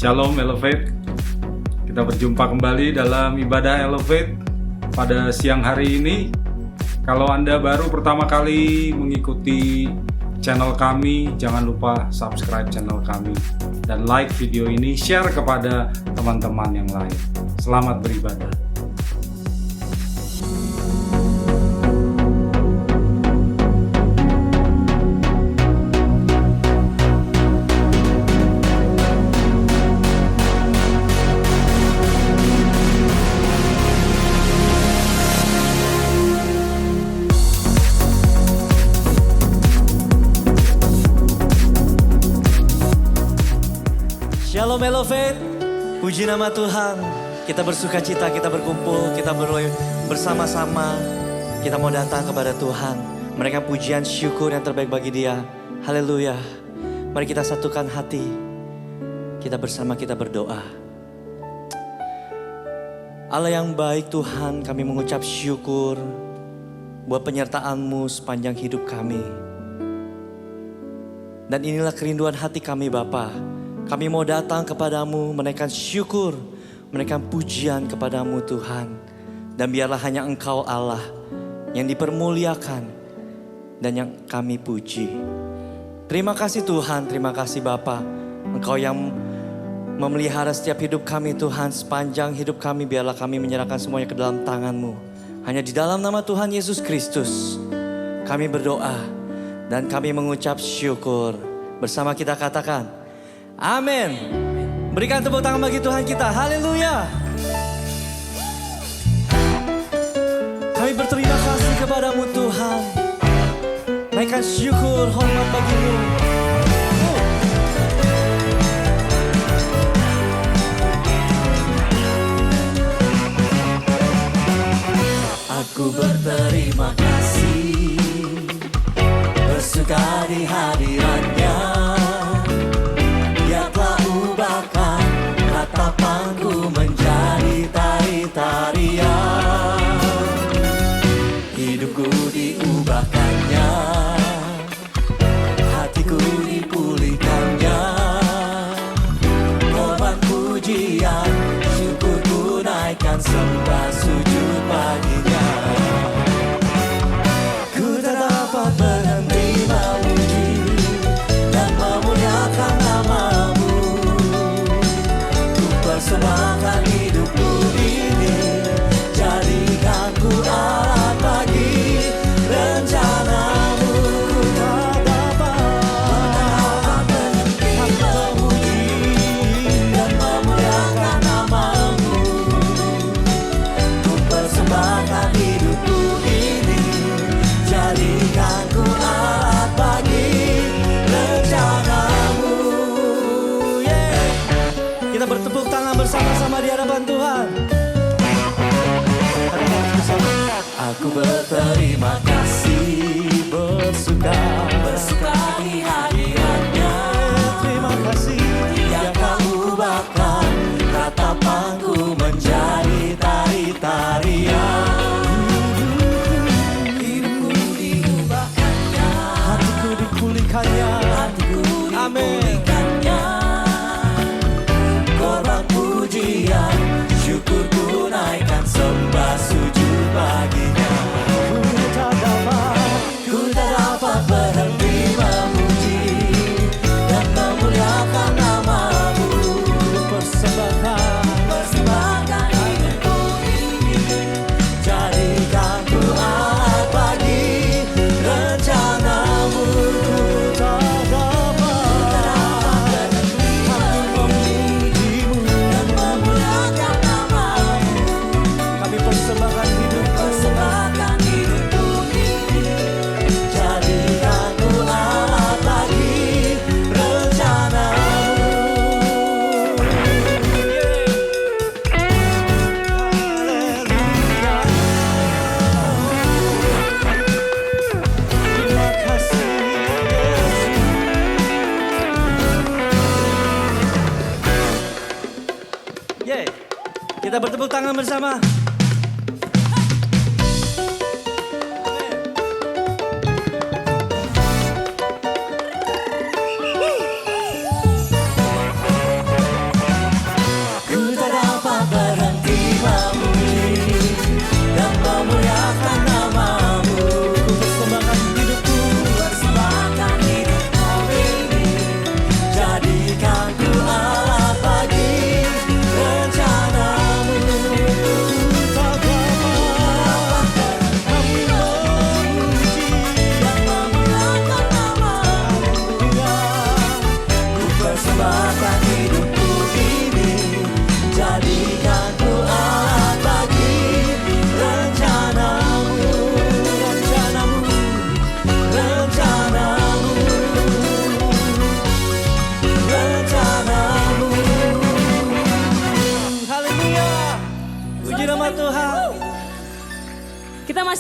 Shalom Elevate. Kita berjumpa kembali dalam ibadah Elevate pada siang hari ini. Kalau Anda baru pertama kali mengikuti channel kami, jangan lupa subscribe channel kami dan like video ini, share kepada teman-teman yang lain. Selamat beribadah. Shalom Elevate, puji nama Tuhan. Kita bersuka cita, kita berkumpul, kita bersama-sama. Kita mau datang kepada Tuhan, menaikkan pujian syukur yang terbaik bagi Dia. Haleluya. Mari kita satukan hati, kita bersama, kita berdoa. Allah yang baik Tuhan, kami mengucap syukur buat penyertaan-Mu sepanjang hidup kami. Dan inilah kerinduan hati kami Bapa. Kami mau datang kepadamu, menaikkan syukur, menaikkan pujian kepadamu Tuhan. Dan biarlah hanya Engkau Allah yang dipermuliakan dan yang kami puji. Terima kasih Tuhan, terima kasih Bapa. Engkau yang memelihara setiap hidup kami Tuhan. Sepanjang hidup kami biarlah kami menyerahkan semuanya ke dalam tangan-Mu. Hanya di dalam nama Tuhan Yesus Kristus kami berdoa dan kami mengucap syukur. Bersama kita katakan amin. Berikan tepuk tangan bagi Tuhan kita. Haleluya. Kami berterima kasih kepadamu Tuhan. Naikkan syukur, hormat bagimu. Aku berterima kasih, bersuka di hadirat-Nya. Tatapanku menjadi tari-tarian, hidupku diubahkannya, hatiku dipulihkannya. Hormat pujian, syukurku naikkan sembah sujud baginya. Ku tak dapat berhenti memuji dan memuliakan nama-Mu. Persembahkan hidupku ini, jadikan ku alat bagi rencana-Mu. Ku tak dapat berhenti memuji dan memuliakan nama-Mu. Ku persembahkan hidupku ini, jadikan ku alat bagi rencana-Mu. Kita bertepuk tangan bersama-sama di hadapan Tuhan. Aku berterima kasih, bersuka di hadirat-Nya. Terima kasih yang Kau ubahkan ratapanku menjadi tari-tarian. Hidupku diubahkannya, hatiku dipulihkannya. Amin. Pujian, syukurku naikkan sembah sujud baginya. Ku tak dapat berhenti memuji dan memuliakan nama-Mu. Persembahkan hidupku ini, jadikan ku alat bagi rencana-Mu. Ku tak dapat memuji-Mu dan memuliakan nama-Mu. Kami persembahkan hidupku ini, jadikan ku alat bagi rencana-Mu. Haleluya. Terima kasih Yesus. Kita bertepuk tangan bersama.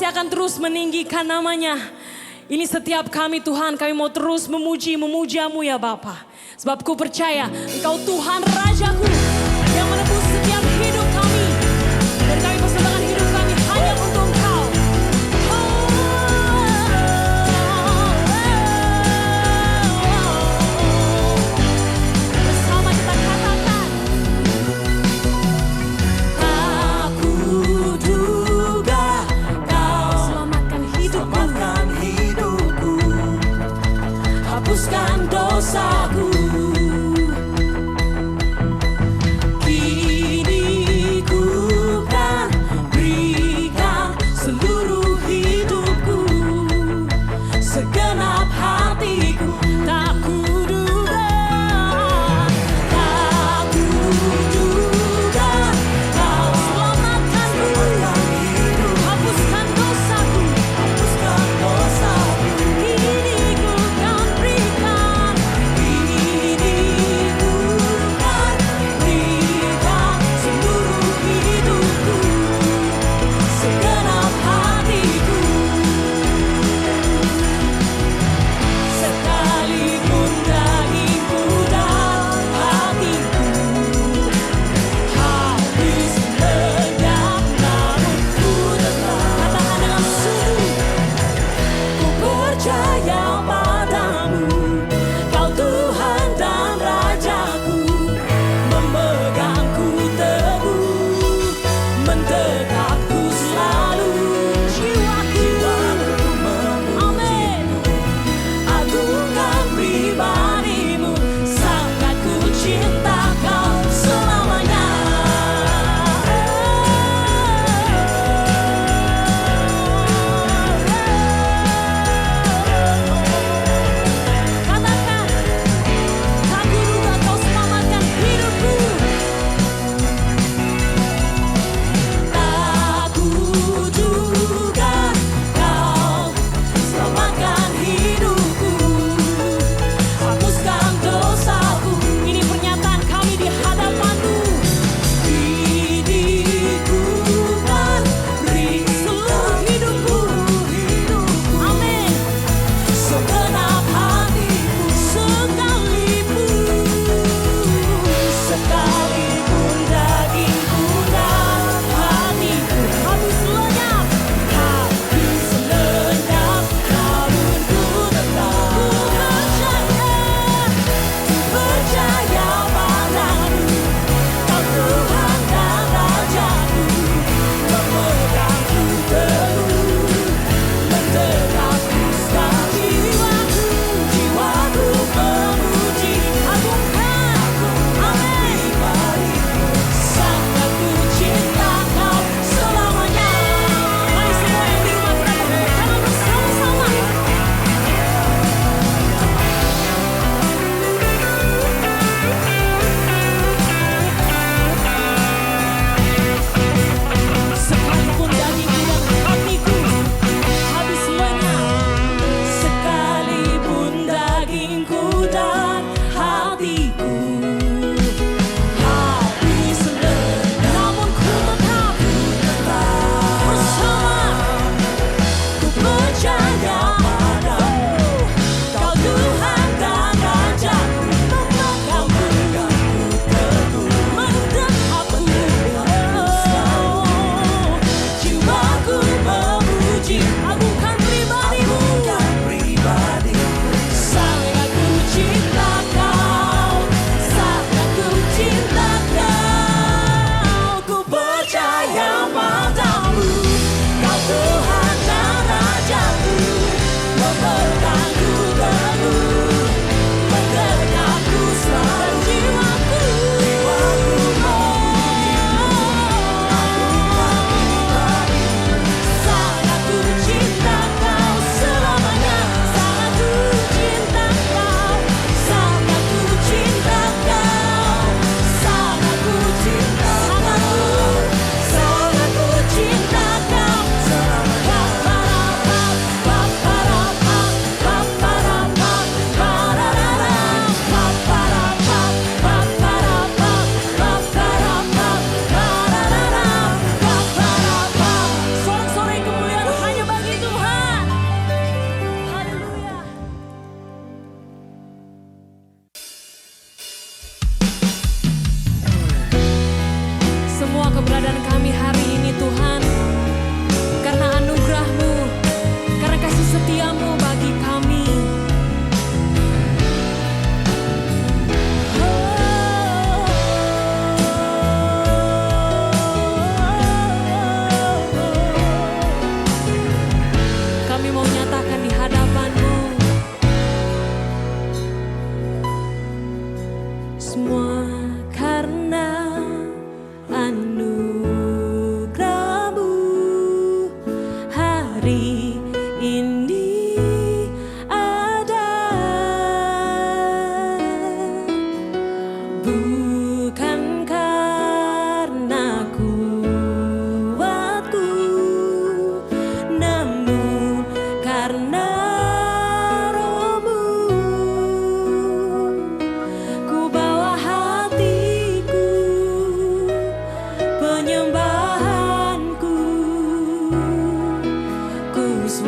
masih akan terus meninggikan namanya. Ini setiap kami Tuhan, kami mau terus memuji-memujamu ya Bapa. Sebab ku percaya Engkau Tuhan Rajaku yang menebus setiap hidup kami. Dan kami persembahkan hidup kami hanya untuk Engkau. Bersama kita katakan, aku duga Kau selamatkan hidupku, hapuskan dosaku. Kini ku kan berikan seluruh hidupku, segenap hatiku. Tak kuduga Kau selamatkanku, hapuskan dosaku. Kini ku kan berikan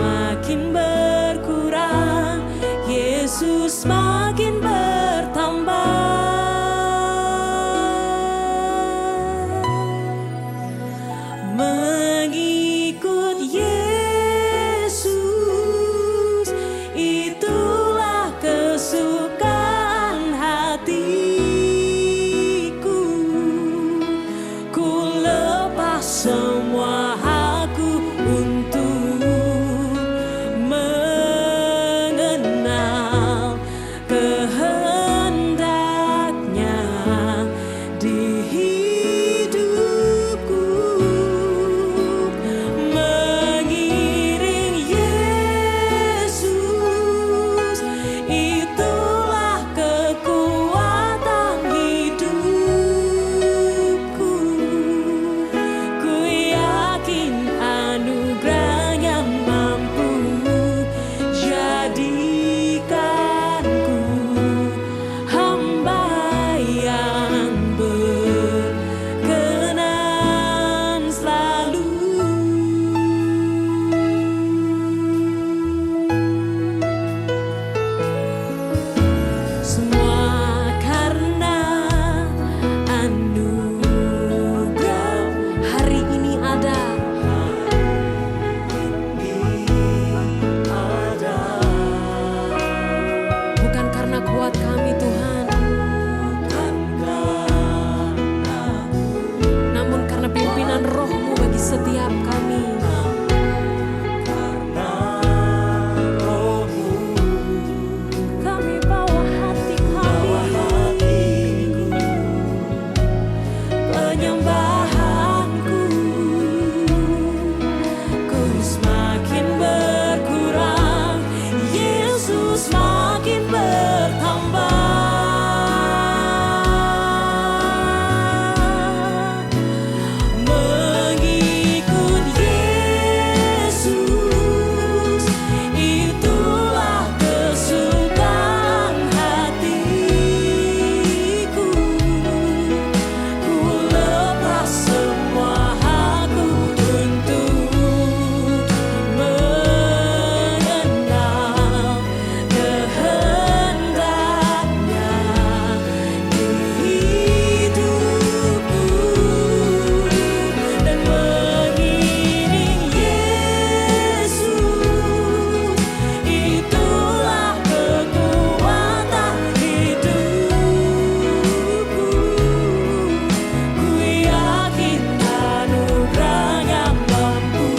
semakin berkurang, Yesus makin bertambah. Mengikut Yesus, itulah kesukaan hatiku. Ku lepas semua aku untuk mengenal kehendaknya di hidupku. Mengiring Yesus, itulah kekuatan hidupku. Ku yakin anugerahnya mampu jadikanku hamba yang berkenan selalu. Semua karena anugerah hari ini ada. Bukan karena kuat kami Tuhan, namun karena pimpinan Roh-Mu bagi setiap kami. Kami bawa hati kami, penyembahanku. Ku semakin berkurang, Yesus makin bertambah. Mengikut Yesus, itulah kesukaan hatiku. Ku lepas semua aku untuk mengenal kehendaknya di hidupku. Dan mengiring Yesus, itulah kekuatan hidupku. Ku yakin anugerahnya mampu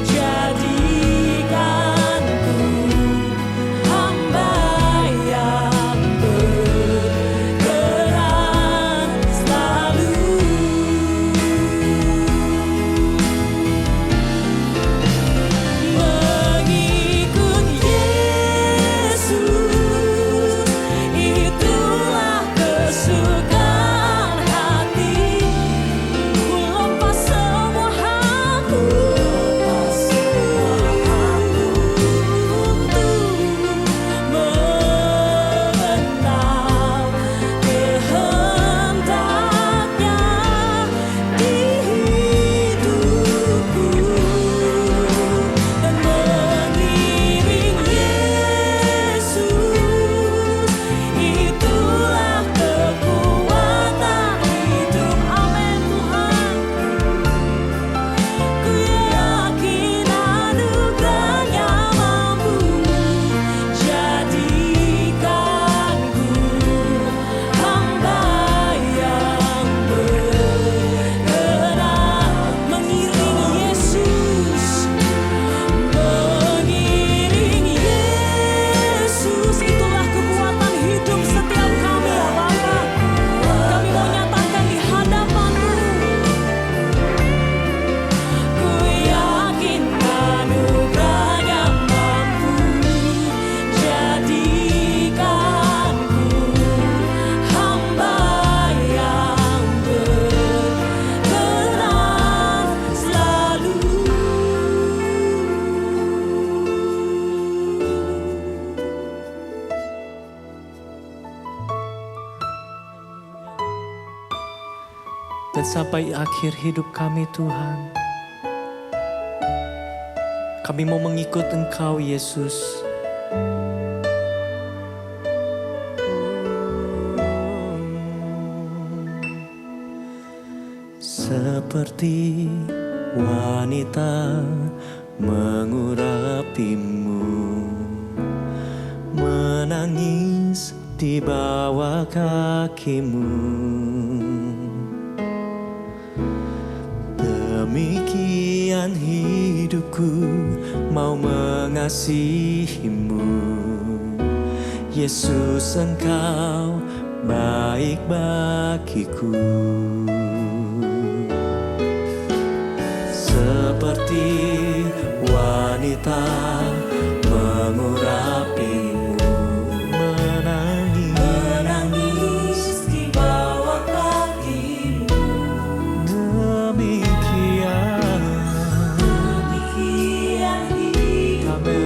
jadikanku hamba yang berkenan selalu. Mengikut Yesus, itulah kesukaan hati. Ku lepas semua aku untuk mengenal kehendaknya di hidupku. Dan mengiring Yesus, itulah kekuatan hidup. Amin Tuhan. Ku yakin anugerahnya mampu jadikanku hamba yang berkenan. Mengiring Yesus, mengiring Yesus, itulah kekuatan hidup setiap kami ya Bapa. Kami mau nyatakan di hadapan-Mu. Ku yakin anugerahnya mampu jadikanku hamba yang berkenan selalu. Dan sampai akhir hidup kami Tuhan, Kami mau mengikut Engkau, Yesus. Seperti wanita mengurapimu, menangis di bawah kakimu. Demikian hidupku mau mengasihimu. Yesus, Engkau baik bagiku. Seperti wanita mengurapimu, menangis di bawah kakimu. Demikian kami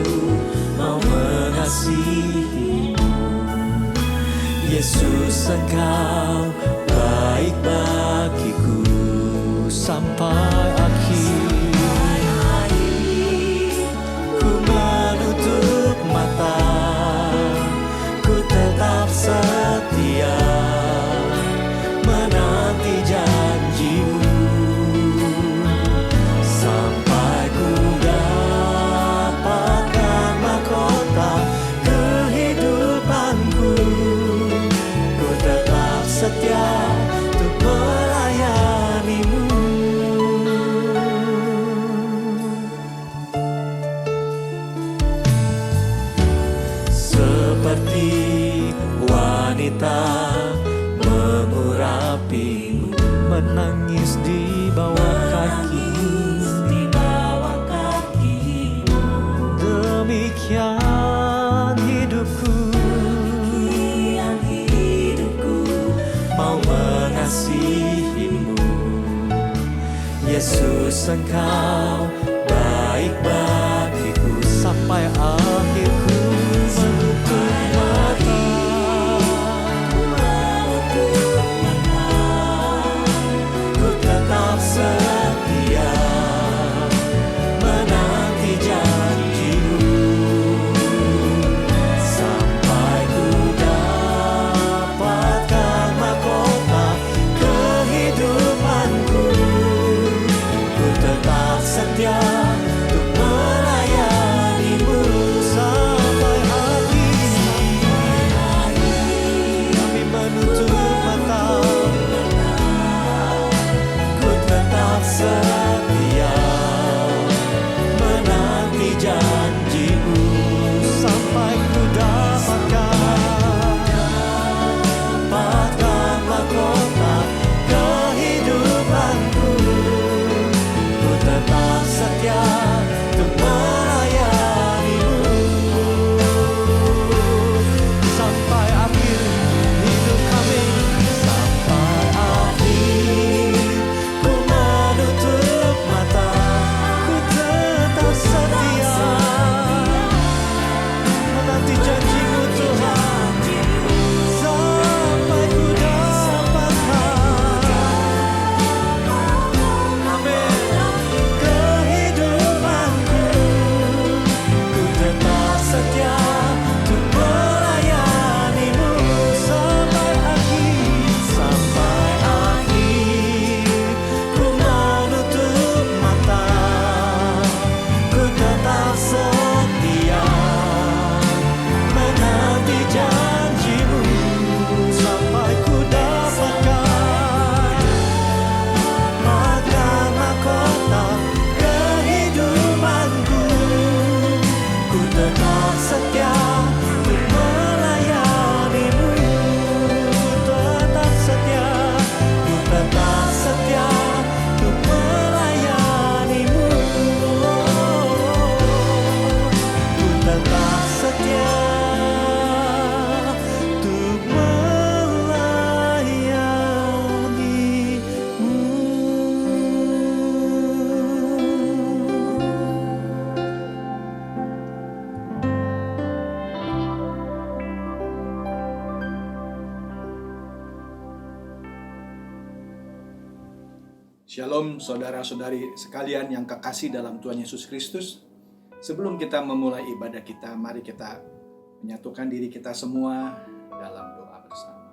mau mengasihimu. Yesus, Engkau baik bagiku sampai akhir. Ku menutup mata, ku tetap setia menanti janjimu, sampai ku dapatkan mahkota kehidupanku. Ku tetap setia untuk melayanimu. Seperti wanita mengurapimu, menangis di bawah kakimu. Demikian hidupku mau mengasihimu. Yesus, Engkau baik bagiku sampai akhirku. Ku tetap setia menanti janjimu, sampai ku dapatkan mahkota kehidupanku. Ku tetap setia untuk melayanimu sampai akhir. Kami menutup mata, ku tetap setia menanti janjimu, sampai ku dapatkan mahkota kehidupanku. Ku tetap setia untuk melayanimu sampai akhir hidup kami. Sampai akhir ku menutup mata, ku tetap setia menanti janjimu, Tuhan, sampai ku dapatkan, amin, kehidupanku. Ku tetap setia untuk melayanimu sampai akhir. Sampai akhir ku menutup mata, ku tetap setia menanti janjimu, sampai ku dapatkan mahkota kehidupanku. Ku tetap setia untuk melayanimu, tetap setia, ku tetap setia untuk melayanimu. Ku tetap setia untuk Shalom saudara-saudari sekalian yang kekasih dalam Tuhan Yesus Kristus. Sebelum kita memulai ibadah kita, mari kita menyatukan diri kita semua dalam doa bersama.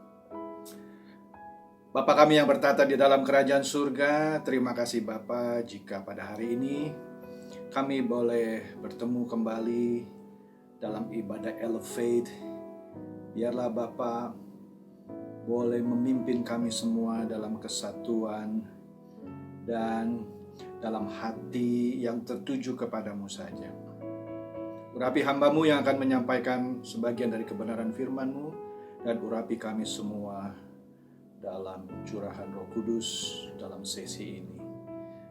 Bapa kami yang bertata di dalam kerajaan surga, terima kasih Bapa jika pada hari ini kami boleh bertemu kembali dalam ibadah Elevate. Biarlah Bapa boleh memimpin kami semua dalam kesatuan dan dalam hati yang tertuju kepadamu saja. Urapi hamba-Mu yang akan menyampaikan sebagian dari kebenaran firman-Mu, dan urapi kami semua dalam curahan Roh Kudus dalam sesi ini.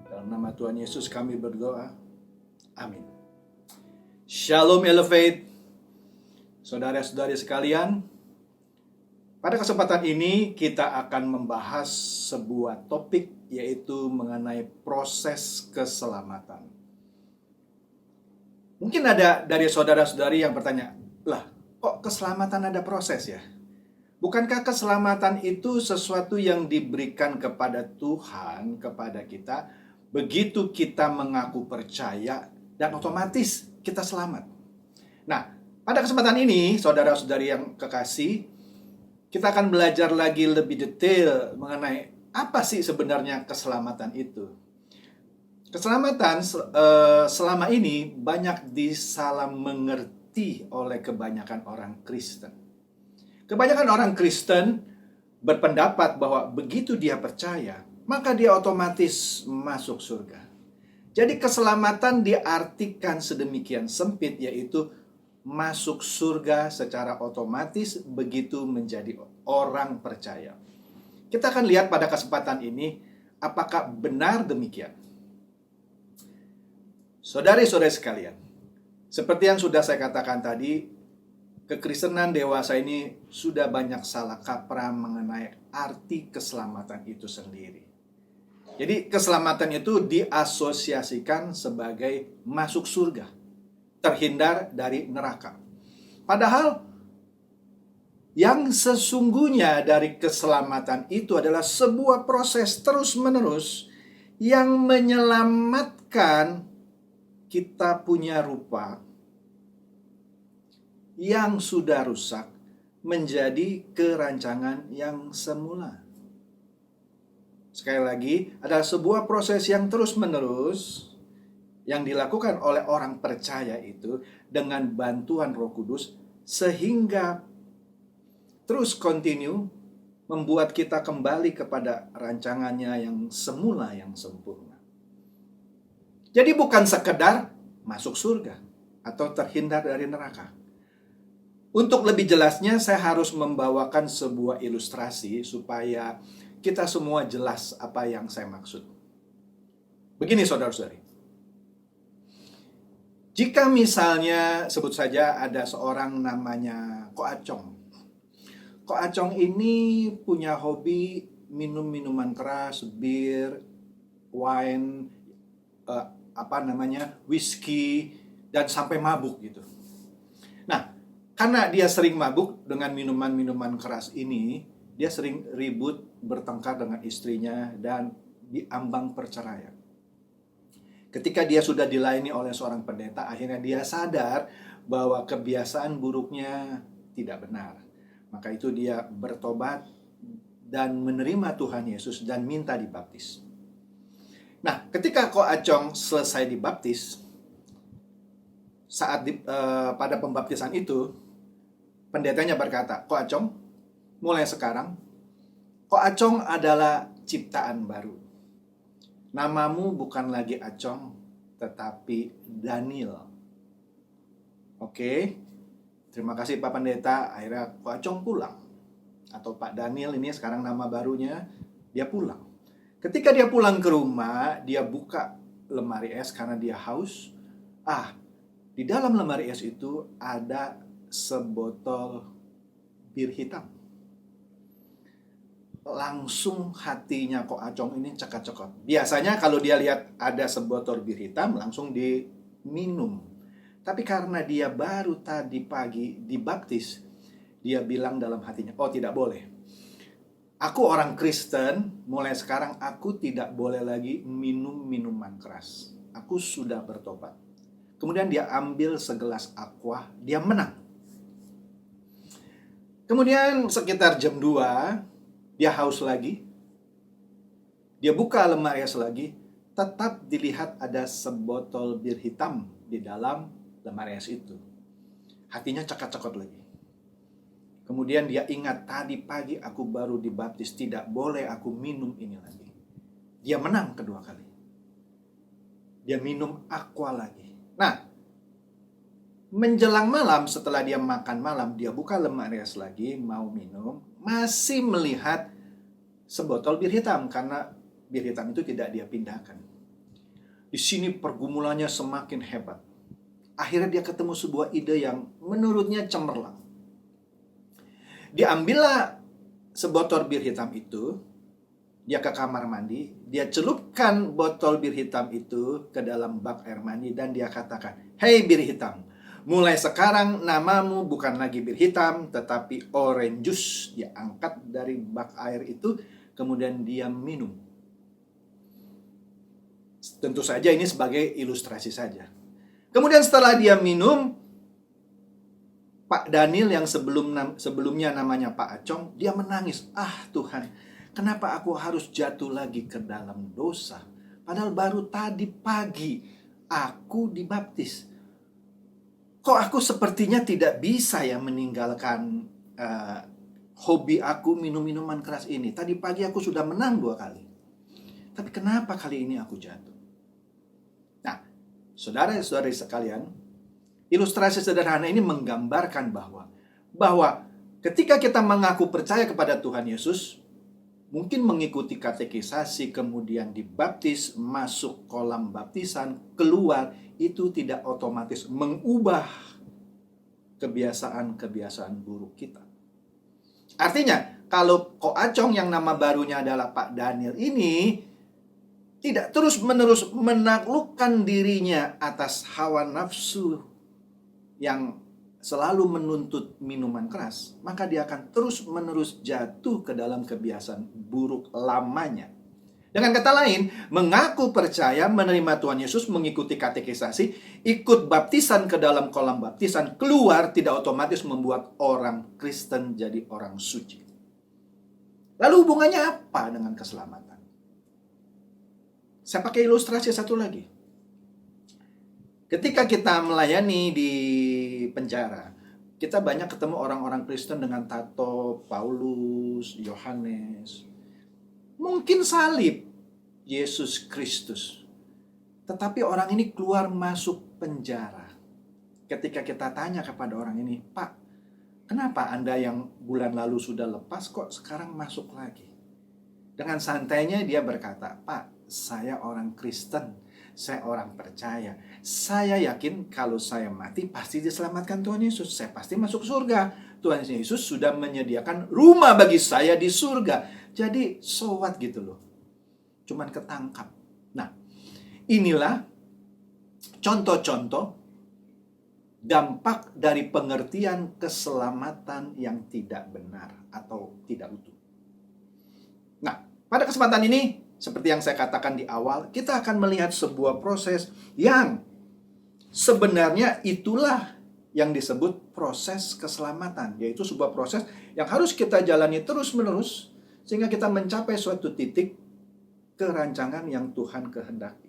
Dalam nama Tuhan Yesus kami berdoa. Amin. Shalom Elevate. Saudara-saudari sekalian, pada kesempatan ini kita akan membahas sebuah topik, yaitu mengenai proses keselamatan. Mungkin ada dari saudara-saudari yang bertanya, lah kok keselamatan ada proses ya? Bukankah keselamatan itu sesuatu yang diberikan kepada Tuhan, kepada kita, begitu kita mengaku percaya dan otomatis kita selamat? Nah, pada kesempatan ini, saudara-saudari yang kekasih, kita akan belajar lagi lebih detail mengenai apa sih sebenarnya keselamatan itu. Keselamatan selama ini banyak disalah mengerti oleh kebanyakan orang Kristen. Kebanyakan orang Kristen berpendapat bahwa begitu dia percaya, maka dia otomatis masuk surga. Jadi keselamatan diartikan sedemikian sempit, yaitu masuk surga secara otomatis begitu menjadi orang percaya. Kita akan lihat pada kesempatan ini apakah benar demikian. Saudari-saudari sekalian, seperti yang sudah saya katakan tadi, kekristenan dewasa ini sudah banyak salah kaprah mengenai arti keselamatan itu sendiri. Jadi keselamatan itu diasosiasikan sebagai masuk surga, terhindar dari neraka. Padahal yang sesungguhnya dari keselamatan itu adalah sebuah proses terus-menerus yang menyelamatkan kita punya rupa yang sudah rusak menjadi kerancangan yang semula. Sekali lagi, adalah sebuah proses yang terus-menerus yang dilakukan oleh orang percaya itu dengan bantuan Roh Kudus, sehingga terus continue membuat kita kembali kepada rancangannya yang semula, yang sempurna. Jadi bukan sekedar masuk surga atau terhindar dari neraka. Untuk lebih jelasnya, saya harus membawakan sebuah ilustrasi supaya kita semua jelas apa yang saya maksud. Begini saudara-saudari. Jika misalnya sebut saja ada seorang namanya Ko Acong. Ko Acong ini punya hobi minum minuman keras, bir, wine, whisky, dan sampai mabuk gitu. Nah, karena dia sering mabuk dengan minuman-minuman keras ini, dia sering ribut, bertengkar dengan istrinya, dan diambang perceraian. Ketika dia sudah dilayani oleh seorang pendeta, akhirnya dia sadar bahwa kebiasaan buruknya tidak benar. Maka itu dia bertobat dan menerima Tuhan Yesus dan minta dibaptis. Nah, ketika Ko Acong selesai dibaptis, pada pembaptisan itu, pendetanya berkata, Ko Acong, mulai sekarang, Ko Acong adalah ciptaan baru. Namamu bukan lagi Acong, tetapi Daniel. Oke? Terima kasih Pak Pendeta. Akhirnya Ko Acong pulang. Atau Pak Daniel ini sekarang nama barunya, dia pulang. Ketika dia pulang ke rumah, dia buka lemari es karena dia haus. Di dalam lemari es itu ada sebotol bir hitam. Langsung hatinya Ko Acong ini cekak-cekak. Biasanya kalau dia lihat ada sebotol bir hitam, langsung diminum. Tapi karena dia baru tadi pagi dibaptis, dia bilang dalam hatinya, oh tidak boleh. Aku orang Kristen, mulai sekarang aku tidak boleh lagi minum minuman keras. Aku sudah bertobat. Kemudian dia ambil segelas aqua, dia menang. Kemudian sekitar jam 2, dia haus lagi. Dia buka lemari es lagi, tetap dilihat ada sebotol bir hitam di dalam lemari es itu. Hatinya cekak-cekot lagi. Kemudian dia ingat, tadi pagi aku baru dibaptis, tidak boleh aku minum ini lagi. Dia menang kedua kali. Dia minum aqua lagi. Nah, menjelang malam setelah dia makan malam, dia buka lemari es lagi, mau minum, masih melihat sebotol bir hitam karena bir hitam itu tidak dia pindahkan. Di sini pergumulannya semakin hebat. Akhirnya dia ketemu sebuah ide yang menurutnya cemerlang. Diambillah sebotol bir hitam itu, dia ke kamar mandi, dia celupkan botol bir hitam itu ke dalam bak air mandi dan dia katakan, "Hei bir hitam, mulai sekarang namamu bukan lagi bir hitam, tetapi orange juice." Dia angkat dari bak air itu, kemudian dia minum. Tentu saja ini sebagai ilustrasi saja. Kemudian setelah dia minum, Pak Daniel yang sebelumnya namanya Pak Acong, dia menangis. "Ah Tuhan, kenapa aku harus jatuh lagi ke dalam dosa? Padahal baru tadi pagi aku dibaptis. Kok aku sepertinya tidak bisa ya meninggalkan hobi aku minum minuman keras ini. Tadi pagi aku sudah menang 2 kali. Tapi kenapa kali ini aku jatuh?" Nah, saudara-saudari sekalian, ilustrasi sederhana ini menggambarkan bahwa ketika kita mengaku percaya kepada Tuhan Yesus, mungkin mengikuti katekisasi, kemudian dibaptis, masuk kolam baptisan, keluar, itu tidak otomatis mengubah kebiasaan-kebiasaan buruk kita. Artinya, kalau Ko Acong yang nama barunya adalah Pak Daniel ini tidak terus-menerus menaklukkan dirinya atas hawa nafsu yang selalu menuntut minuman keras, maka dia akan terus-menerus jatuh ke dalam kebiasaan buruk lamanya. Dengan kata lain, mengaku percaya, menerima Tuhan Yesus, mengikuti katekisasi, ikut baptisan ke dalam kolam baptisan, keluar tidak otomatis membuat orang Kristen jadi orang suci. Lalu hubungannya apa dengan keselamatan? Saya pakai ilustrasi satu lagi. Ketika kita melayani di penjara, kita banyak ketemu orang-orang Kristen dengan tato Paulus, Yohanes. Mungkin salib Yesus Kristus. Tetapi orang ini keluar masuk penjara. Ketika kita tanya kepada orang ini, "Pak, kenapa Anda yang bulan lalu sudah lepas kok sekarang masuk lagi?" Dengan santainya dia berkata, "Pak, saya orang Kristen. Saya orang percaya. Saya yakin kalau saya mati pasti diselamatkan Tuhan Yesus. Saya pasti masuk surga. Tuhan Yesus sudah menyediakan rumah bagi saya di surga. Jadi so what gitu loh. Cuman ketangkap." Nah, inilah contoh-contoh dampak dari pengertian keselamatan yang tidak benar atau tidak utuh. Nah, pada kesempatan ini, seperti yang saya katakan di awal, kita akan melihat sebuah proses yang sebenarnya itulah yang disebut proses keselamatan. Yaitu sebuah proses yang harus kita jalani terus-menerus sehingga kita mencapai suatu titik kerancangan yang Tuhan kehendaki.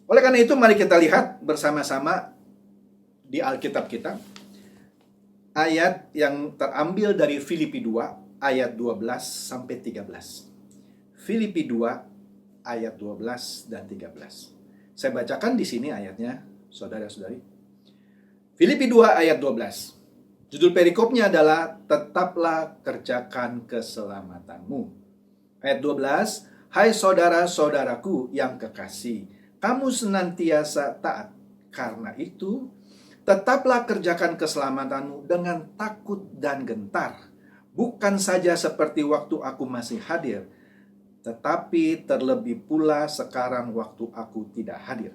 Oleh karena itu, mari kita lihat bersama-sama di Alkitab kita ayat yang terambil dari Filipi 2 ayat 12 sampai 13. Filipi 2 ayat 12 dan 13. Saya bacakan di sini ayatnya, saudara-saudari. Filipi 2 ayat 12. Judul perikopnya adalah "Tetaplah kerjakan keselamatanmu." Ayat 12, "Hai saudara-saudaraku yang kekasih, kamu senantiasa taat. Karena itu, tetaplah kerjakan keselamatanmu dengan takut dan gentar. Bukan saja seperti waktu aku masih hadir, tetapi terlebih pula sekarang waktu aku tidak hadir.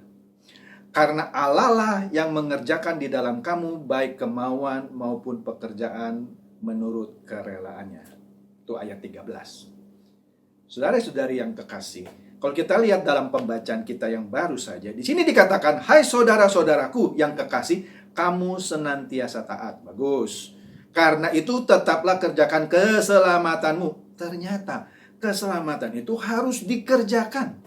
Karena Allah lah yang mengerjakan di dalam kamu baik kemauan maupun pekerjaan menurut kerelaannya." Itu ayat 13. Saudara-saudari yang kekasih, Kalau kita lihat dalam pembacaan kita yang baru saja, di sini dikatakan, hai saudara-saudaraku yang kekasih, kamu senantiasa taat. Bagus. Karena itu tetaplah kerjakan keselamatanmu. Ternyata keselamatan itu harus dikerjakan.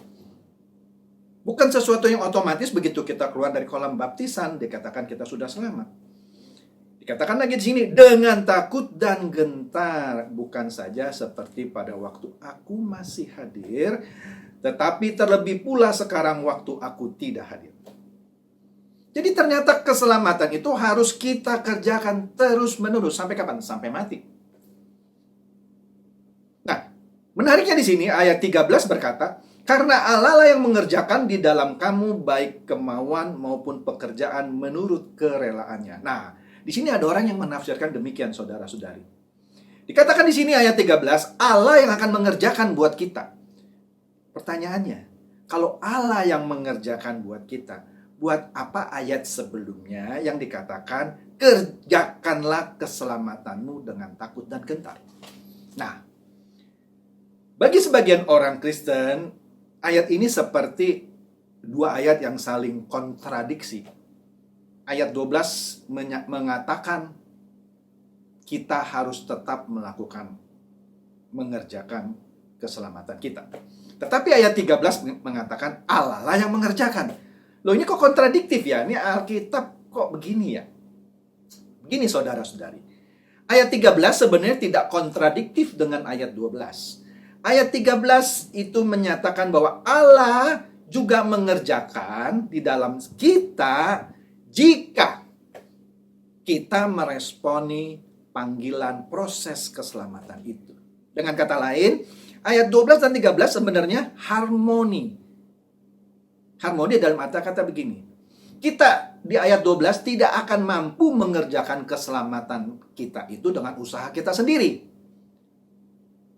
Bukan sesuatu yang otomatis begitu kita keluar dari kolam baptisan, dikatakan kita sudah selamat. Dikatakan lagi di sini, dengan takut dan gentar. Bukan saja seperti pada waktu aku masih hadir, tetapi terlebih pula sekarang waktu aku tidak hadir. Jadi ternyata keselamatan itu harus kita kerjakan terus-menerus. Sampai kapan? Sampai mati. Nah, menariknya di sini ayat 13 berkata, karena Allah lah yang mengerjakan di dalam kamu baik kemauan maupun pekerjaan menurut kerelaannya. Nah, di sini ada orang yang menafsirkan demikian, saudara-saudari. Dikatakan di sini ayat 13, Allah yang akan mengerjakan buat kita. Pertanyaannya, kalau Allah yang mengerjakan buat kita, buat apa ayat sebelumnya yang dikatakan, kerjakanlah keselamatanmu dengan takut dan gentar? Nah, bagi sebagian orang Kristen, ayat ini seperti dua ayat yang saling kontradiksi. Ayat 12 mengatakan kita harus tetap mengerjakan keselamatan kita. Tetapi ayat 13 mengatakan Allah lah yang mengerjakan. Loh, ini kok kontradiktif ya? Ini Alkitab kok begini ya? Begini saudara-saudari. Ayat 13 sebenarnya tidak kontradiktif dengan ayat 12. Ayat 13 itu menyatakan bahwa Allah juga mengerjakan di dalam kita jika kita meresponi panggilan proses keselamatan itu. Dengan kata lain, ayat 12 dan 13 sebenarnya harmoni. Harmoni dalam arti kata begini. Kita di ayat 12 tidak akan mampu mengerjakan keselamatan kita itu dengan usaha kita sendiri.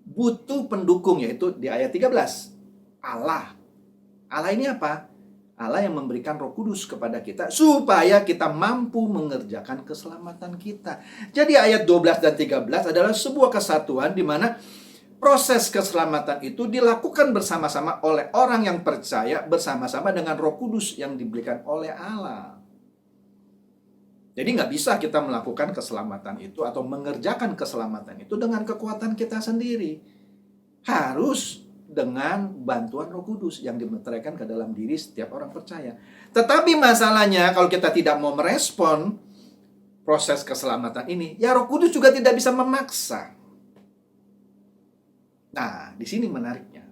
Butuh pendukung, yaitu di ayat 13. Allah. Allah ini apa? Allah yang memberikan Roh Kudus kepada kita supaya kita mampu mengerjakan keselamatan kita. Jadi ayat 12 dan 13 adalah sebuah kesatuan di mana proses keselamatan itu dilakukan bersama-sama oleh orang yang percaya bersama-sama dengan Roh Kudus yang diberikan oleh Allah. Jadi nggak bisa kita melakukan keselamatan itu atau mengerjakan keselamatan itu dengan kekuatan kita sendiri. Harus dengan bantuan Roh Kudus yang dimeteraikan ke dalam diri setiap orang percaya. Tetapi masalahnya kalau kita tidak mau merespon proses keselamatan ini, ya Roh Kudus juga tidak bisa memaksa. Nah, di sini menariknya.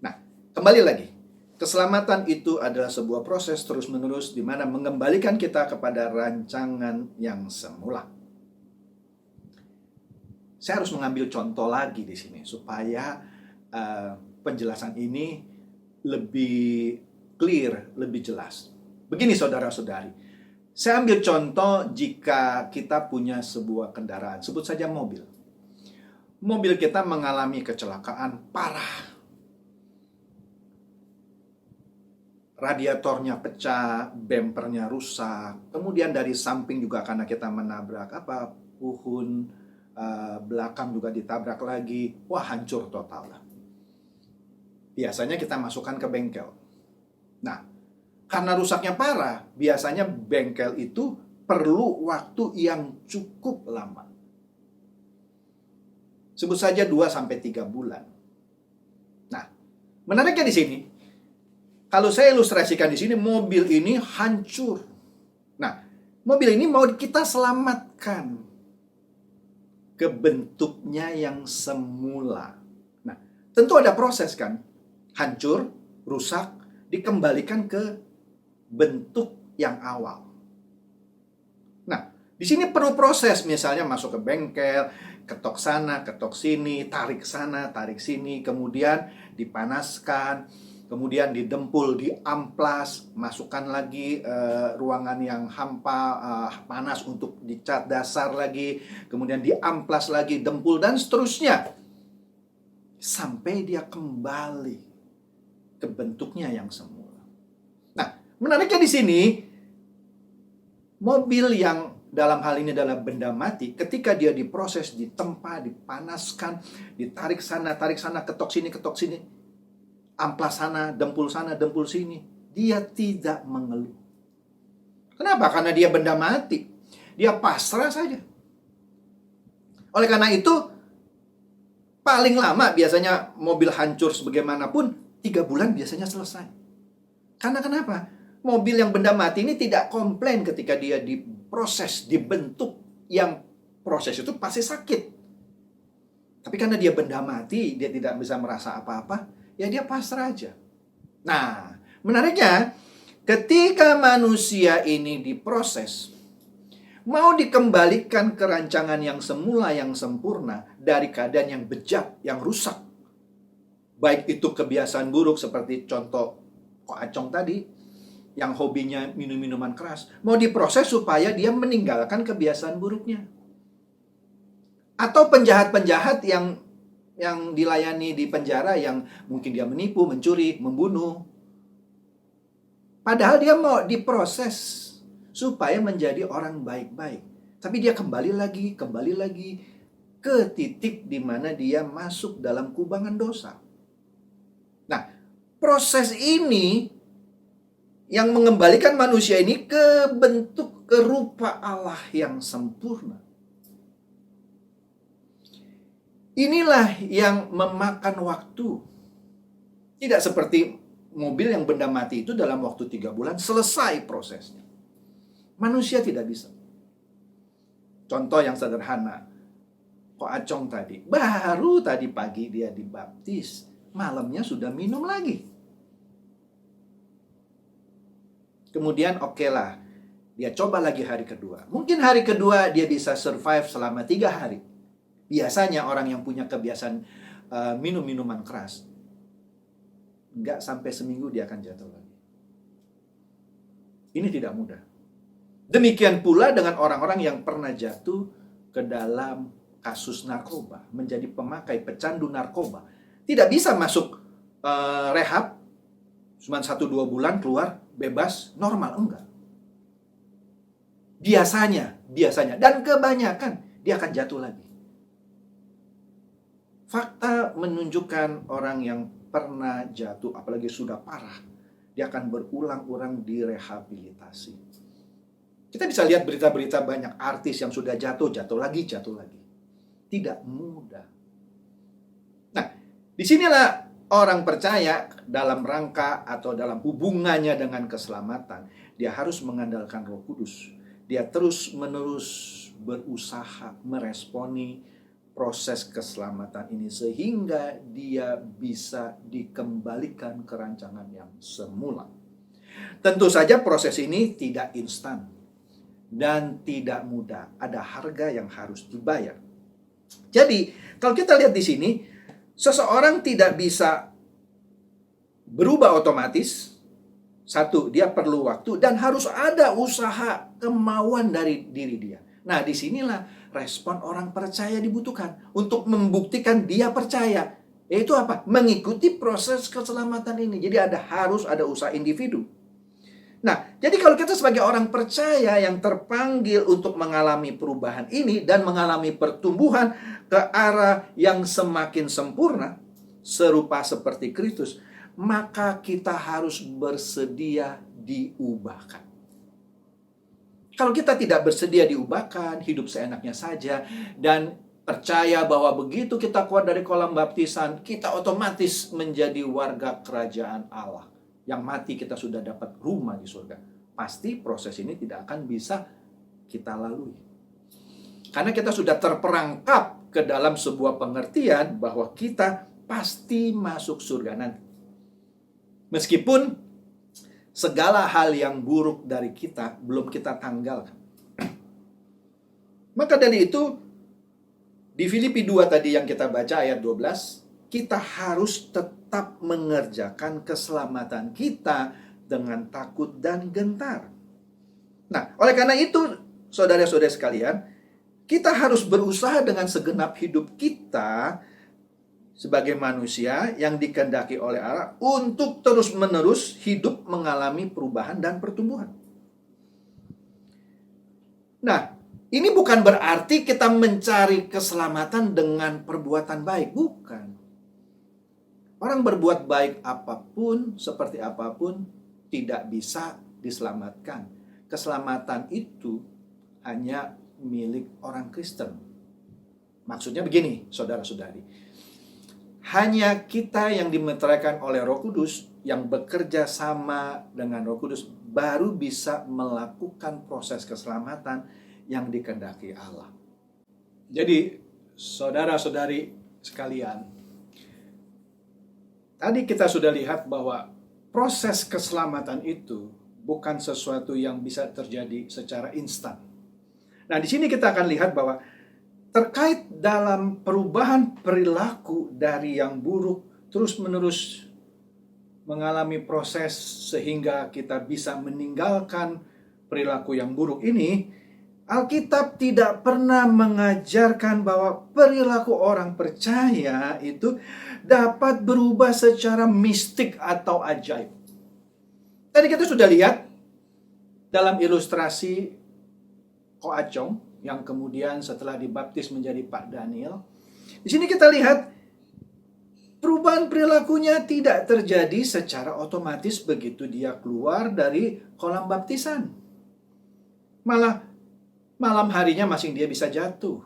Nah, kembali lagi. Keselamatan itu adalah sebuah proses terus-menerus di mana mengembalikan kita kepada rancangan yang semula. Saya harus mengambil contoh lagi di sini supaya penjelasan ini lebih clear, lebih jelas. Begini saudara-saudari, saya ambil contoh jika kita punya sebuah kendaraan, sebut saja mobil. Mobil kita mengalami kecelakaan parah. Radiatornya pecah, bempernya rusak, kemudian dari samping juga karena kita menabrak pohon, belakang juga ditabrak lagi, wah hancur total. Biasanya kita masukkan ke bengkel. Nah, karena rusaknya parah, biasanya bengkel itu perlu waktu yang cukup lama. Sebut saja 2-3 bulan. Nah, menariknya di sini, kalau saya ilustrasikan di sini, mobil ini hancur. Nah, mobil ini mau kita selamatkan ke bentuknya yang semula. Nah, tentu ada proses kan? Hancur, rusak, dikembalikan ke bentuk yang awal. Nah, di sini perlu proses, misalnya masuk ke bengkel, ketok sana, ketok sini, tarik sana, tarik sini, kemudian dipanaskan, kemudian didempul, diamplas, masukkan lagi ruangan yang hampa, panas untuk dicat dasar lagi, kemudian diamplas lagi, dempul, dan seterusnya. Sampai dia kembali ke bentuknya yang semula. Nah, menariknya di sini, mobil yang dalam hal ini adalah benda mati, ketika dia diproses, ditempa, dipanaskan, ditarik sana, ketok sini, amplas sana, dempul sini. Dia tidak mengeluh. Kenapa? Karena dia benda mati. Dia pasrah saja. Oleh karena itu, paling lama biasanya mobil hancur sebagaimanapun, 3 bulan biasanya selesai. Karena kenapa? Mobil yang benda mati ini tidak komplain ketika dia diproses, dibentuk. Yang proses itu pasti sakit. Tapi karena dia benda mati, dia tidak bisa merasa apa-apa, ya dia pasrah aja. Nah, menariknya, ketika manusia ini diproses, mau dikembalikan ke rancangan yang semula, yang sempurna, dari keadaan yang bejat, yang rusak. Baik itu kebiasaan buruk seperti contoh Ko Acong tadi, yang hobinya minum-minuman keras, mau diproses supaya dia meninggalkan kebiasaan buruknya. Atau penjahat-penjahat yang dilayani di penjara, yang mungkin dia menipu, mencuri, membunuh. Padahal dia mau diproses supaya menjadi orang baik-baik. Tapi dia kembali lagi ke titik di mana dia masuk dalam kubangan dosa. Nah, proses ini yang mengembalikan manusia ini ke bentuk, ke rupa Allah yang sempurna. Inilah yang memakan waktu. Tidak seperti mobil yang benda mati itu dalam waktu 3 bulan selesai prosesnya. Manusia tidak bisa. Contoh yang sederhana, Ko Acong tadi, baru tadi pagi dia dibaptis, malamnya sudah minum lagi. Kemudian oke lah, dia coba lagi hari kedua. Mungkin hari kedua dia bisa survive selama 3 hari. Biasanya orang yang punya kebiasaan minum minuman keras, nggak sampai seminggu dia akan jatuh lagi. Ini tidak mudah. Demikian pula dengan orang-orang yang pernah jatuh ke dalam kasus narkoba, menjadi pemakai pecandu narkoba. Tidak bisa masuk rehab, cuma 1-2 bulan keluar, bebas, normal, enggak. Biasanya, dan kebanyakan dia akan jatuh lagi. Fakta menunjukkan orang yang pernah jatuh, apalagi sudah parah, dia akan berulang-ulang direhabilitasi. Kita bisa lihat berita-berita banyak artis yang sudah jatuh lagi. Tidak mudah. Nah, disinilah orang percaya dalam rangka atau dalam hubungannya dengan keselamatan, dia harus mengandalkan Roh Kudus. Dia terus-menerus berusaha meresponi proses keselamatan ini sehingga dia bisa dikembalikan ke rancangan yang semula. Tentu saja proses ini tidak instan dan tidak mudah. Ada harga yang harus dibayar. Jadi, kalau kita lihat di sini, seseorang tidak bisa berubah otomatis. Satu, dia perlu waktu dan harus ada usaha, kemauan dari diri dia. Nah, disinilah respon orang percaya dibutuhkan untuk membuktikan dia percaya. Yaitu apa? Mengikuti proses keselamatan ini. Jadi harus ada usaha individu. Nah, jadi kalau kita sebagai orang percaya yang terpanggil untuk mengalami perubahan ini dan mengalami pertumbuhan ke arah yang semakin sempurna, serupa seperti Kristus, maka kita harus bersedia diubahkan. Kalau kita tidak bersedia diubahkan, hidup seenaknya saja, dan percaya bahwa begitu kita keluar dari kolam baptisan, kita otomatis menjadi warga kerajaan Allah. Yang mati kita sudah dapat rumah di surga. Pasti proses ini tidak akan bisa kita lalui. Karena kita sudah terperangkap ke dalam sebuah pengertian bahwa kita pasti masuk surga nanti. Meskipun segala hal yang buruk dari kita belum kita tanggalkan. Maka dari itu, di Filipi 2 tadi yang kita baca ayat 12, kita harus tetap mengerjakan keselamatan kita dengan takut dan gentar. Nah, oleh karena itu, saudara-saudara sekalian, kita harus berusaha dengan segenap hidup kita sebagai manusia yang dikehendaki oleh Allah untuk terus-menerus hidup mengalami perubahan dan pertumbuhan. Nah, ini bukan berarti kita mencari keselamatan dengan perbuatan baik, bukan. Orang berbuat baik apapun, seperti apapun, tidak bisa diselamatkan. Keselamatan itu hanya milik orang Kristen. Maksudnya begini, saudara-saudari. Hanya kita yang dimeteraikan oleh Roh Kudus, yang bekerja sama dengan Roh Kudus, baru bisa melakukan proses keselamatan yang dikehendaki Allah. Jadi, saudara-saudari sekalian, tadi kita sudah lihat bahwa proses keselamatan itu bukan sesuatu yang bisa terjadi secara instan. Nah, di sini kita akan lihat bahwa terkait dalam perubahan perilaku dari yang buruk terus-menerus mengalami proses sehingga kita bisa meninggalkan perilaku yang buruk ini, Alkitab tidak pernah mengajarkan bahwa perilaku orang percaya itu dapat berubah secara mistik atau ajaib. Tadi kita sudah lihat dalam ilustrasi Ko Acong yang kemudian setelah dibaptis menjadi Pak Daniel. Di sini kita lihat perubahan perilakunya tidak terjadi secara otomatis begitu dia keluar dari kolam baptisan. Malah malam harinya masing dia bisa jatuh.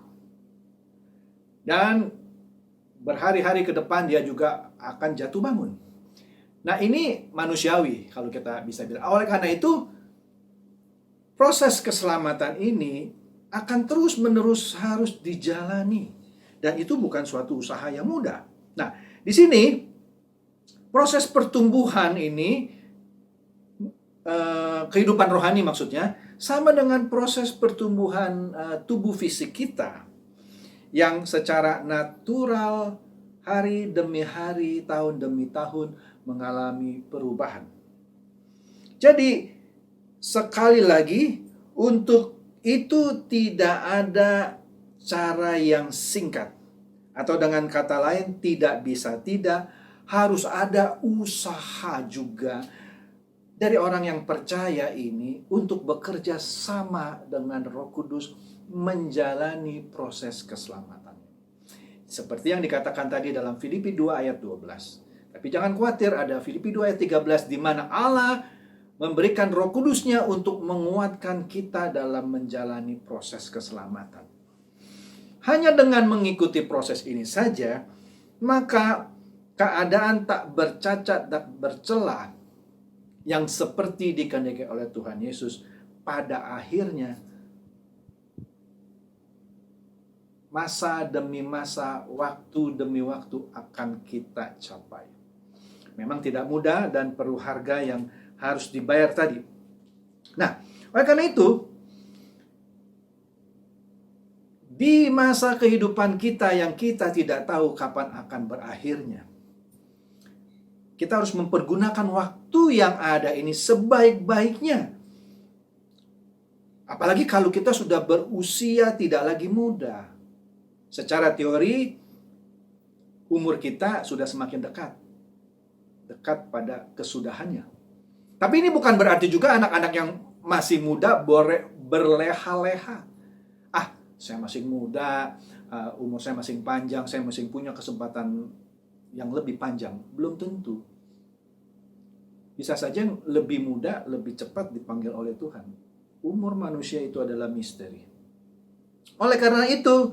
Dan berhari-hari ke depan dia juga akan jatuh bangun. Nah, ini manusiawi kalau kita bisa bilang. Oleh karena itu, proses keselamatan ini akan terus-menerus harus dijalani. Dan itu bukan suatu usaha yang mudah. Nah, di sini proses pertumbuhan ini, kehidupan rohani maksudnya, sama dengan proses pertumbuhan tubuh fisik kita yang secara natural hari demi hari, tahun demi tahun mengalami perubahan. Jadi sekali lagi, untuk itu tidak ada cara yang singkat. Atau dengan kata lain, tidak bisa tidak, harus ada usaha juga dari orang yang percaya ini untuk bekerja sama dengan Roh Kudus menjalani proses keselamatan. Seperti yang dikatakan tadi dalam Filipi 2 ayat 12. Tapi jangan khawatir, ada Filipi 2 ayat 13 di mana Allah memberikan Roh Kudusnya untuk menguatkan kita dalam menjalani proses keselamatan. Hanya dengan mengikuti proses ini saja, maka keadaan tak bercacat dan bercela yang seperti dikehendaki oleh Tuhan Yesus pada akhirnya masa demi masa, waktu demi waktu akan kita capai. Memang tidak mudah dan perlu harga yang harus dibayar tadi. Nah, oleh karena itu, di masa kehidupan kita yang kita tidak tahu kapan akan berakhirnya, kita harus mempergunakan waktu yang ada ini sebaik-baiknya. Apalagi kalau kita sudah berusia tidak lagi muda. Secara teori, umur kita sudah semakin dekat pada kesudahannya. Tapi ini bukan berarti juga anak-anak yang masih muda berleha-leha. Saya masih muda, umur saya masih panjang, saya masih punya kesempatan yang lebih panjang. Belum tentu. Bisa saja yang lebih muda, lebih cepat dipanggil oleh Tuhan. Umur manusia itu adalah misteri. Oleh karena itu,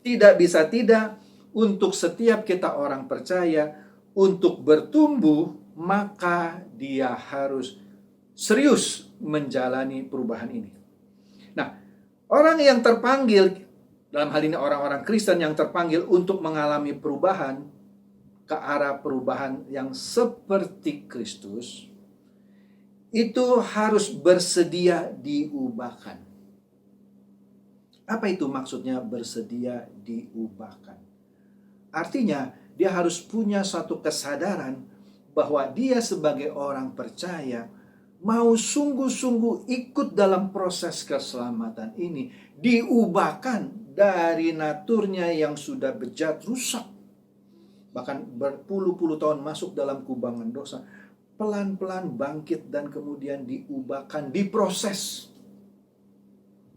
tidak bisa tidak, untuk setiap kita orang percaya, untuk bertumbuh, maka dia harus serius menjalani perubahan ini. Nah, orang yang terpanggil, dalam hal ini orang-orang Kristen yang terpanggil untuk mengalami perubahan ke arah perubahan yang seperti Kristus, itu harus bersedia diubahkan. Apa itu maksudnya bersedia diubahkan? Artinya, dia harus punya satu kesadaran bahwa dia sebagai orang percaya mau sungguh-sungguh ikut dalam proses keselamatan ini, diubahkan dari naturnya yang sudah bejat, rusak, bahkan berpuluh-puluh tahun masuk dalam kubangan dosa, pelan-pelan bangkit dan kemudian diubahkan, diproses.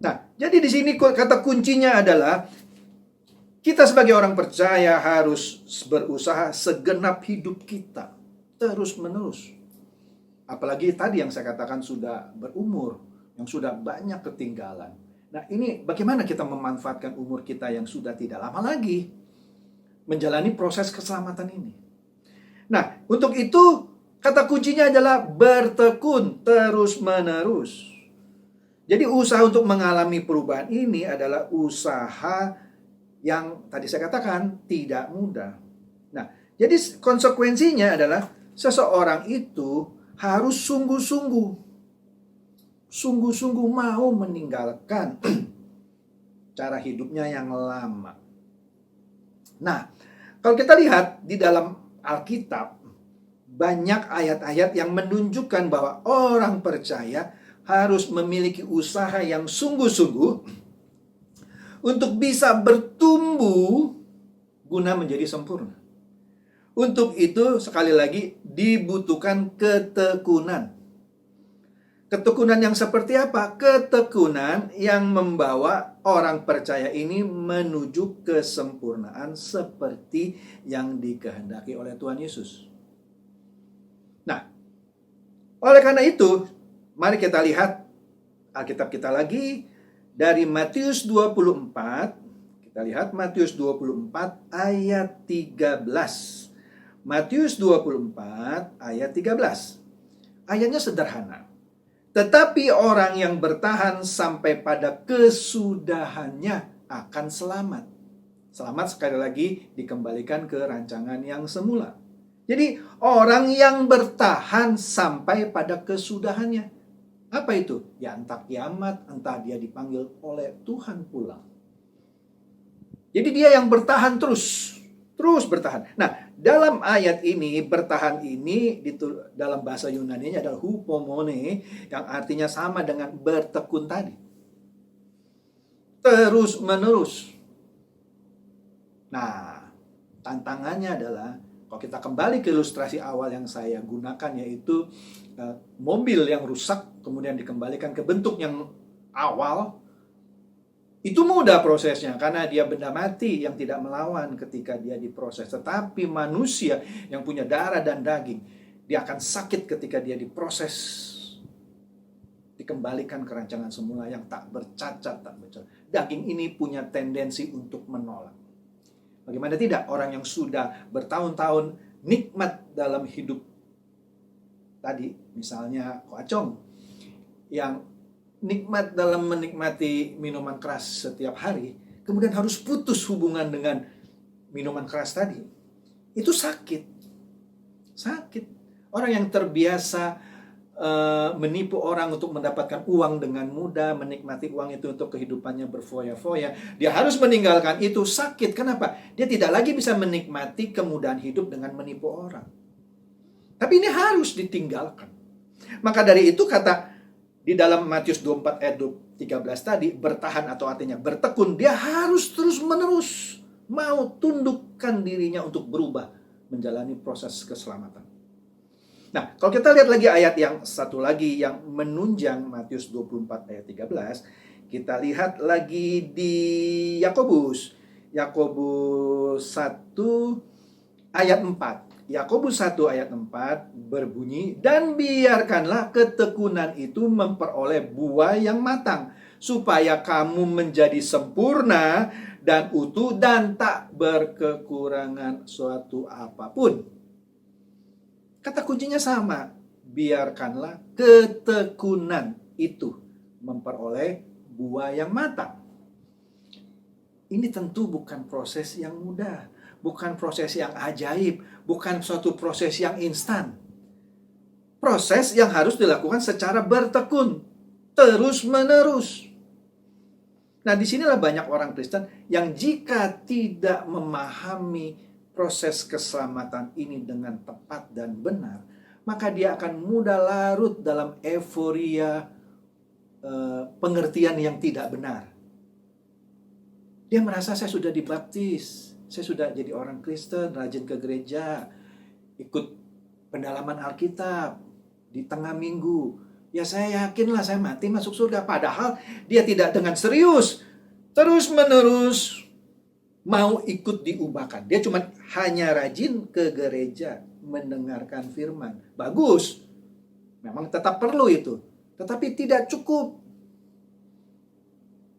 Nah, jadi di sini kata kuncinya adalah Kita sebagai orang percaya harus berusaha segenap hidup kita terus-menerus. Apalagi tadi yang saya katakan sudah berumur, yang sudah banyak ketinggalan. Nah, ini bagaimana kita memanfaatkan umur kita yang sudah tidak lama lagi menjalani proses keselamatan ini. Nah, untuk itu kata kuncinya adalah bertekun terus-menerus. Jadi usaha untuk mengalami perubahan ini adalah usaha yang tadi saya katakan tidak mudah. Nah, jadi konsekuensinya adalah seseorang itu harus sungguh-sungguh mau meninggalkan cara hidupnya yang lama. Nah, kalau kita lihat di dalam Alkitab, banyak ayat-ayat yang menunjukkan bahwa orang percaya harus memiliki usaha yang sungguh-sungguh untuk bisa bertumbuh guna menjadi sempurna. Untuk itu, sekali lagi, dibutuhkan ketekunan. Ketekunan yang seperti apa? Ketekunan yang membawa orang percaya ini menuju kesempurnaan seperti yang dikehendaki oleh Tuhan Yesus. Nah, oleh karena itu, mari kita lihat Alkitab kita lagi dari Matius 24. Kita lihat Matius 24 ayat 13. Matius 24 ayat 13. Ayatnya sederhana. Tetapi orang yang bertahan sampai pada kesudahannya akan selamat. Selamat sekali lagi dikembalikan ke rancangan yang semula. Jadi orang yang bertahan sampai pada kesudahannya. Apa itu? Ya entah kiamat, entah dia dipanggil oleh Tuhan pulang. Jadi dia yang bertahan terus bertahan. Nah, dalam ayat ini, bertahan ini dalam bahasa Yunani-nya adalah hupomone, yang artinya sama dengan bertekun tadi. Terus menerus. Nah, tantangannya adalah, kalau kita kembali ke ilustrasi awal yang saya gunakan, yaitu mobil yang rusak, kemudian dikembalikan ke bentuk yang awal, itu mudah prosesnya, karena dia benda mati yang tidak melawan ketika dia diproses. Tetapi manusia yang punya darah dan daging, dia akan sakit ketika dia diproses, dikembalikan ke rancangan semula yang tak bercacat, tak bercacat. Daging ini punya tendensi untuk menolak. Bagaimana tidak orang yang sudah bertahun-tahun nikmat dalam hidup tadi, misalnya Ko Acong, yang nikmat dalam menikmati minuman keras setiap hari, kemudian harus putus hubungan dengan minuman keras tadi. Itu sakit. Orang yang terbiasa menipu orang untuk mendapatkan uang dengan mudah, menikmati uang itu untuk kehidupannya berfoya-foya, dia harus meninggalkan itu, sakit. Kenapa? Dia tidak lagi bisa menikmati kemudahan hidup dengan menipu orang. Tapi ini harus ditinggalkan. Maka dari itu kata di dalam Matius 24 ayat 13 tadi, bertahan atau artinya bertekun, dia harus terus-menerus mau tundukkan dirinya untuk berubah, menjalani proses keselamatan. Nah, kalau kita lihat lagi ayat yang satu lagi yang menunjang Matius 24 ayat 13, kita lihat lagi di Yakobus 1 ayat 4. Yakobus 1 ayat 4 berbunyi, dan biarkanlah ketekunan itu memperoleh buah yang matang, supaya kamu menjadi sempurna dan utuh dan tak berkekurangan suatu apapun. Kata kuncinya sama, biarkanlah ketekunan itu memperoleh buah yang matang. Ini tentu bukan proses yang mudah, bukan proses yang ajaib, bukan suatu proses yang instan. Proses yang harus dilakukan secara bertekun, terus-menerus. Nah, disinilah banyak orang Kristen yang jika tidak memahami proses keselamatan ini dengan tepat dan benar, maka dia akan mudah larut dalam euforia pengertian yang tidak benar. Dia merasa, saya sudah dibaptis, saya sudah jadi orang Kristen, rajin ke gereja, ikut pendalaman Alkitab di tengah minggu. Ya saya yakinlah saya mati masuk surga. Padahal dia tidak dengan serius terus-menerus mau ikut diubahkan. Dia cuma hanya rajin ke gereja mendengarkan firman. Bagus. Memang tetap perlu itu. Tetapi tidak cukup.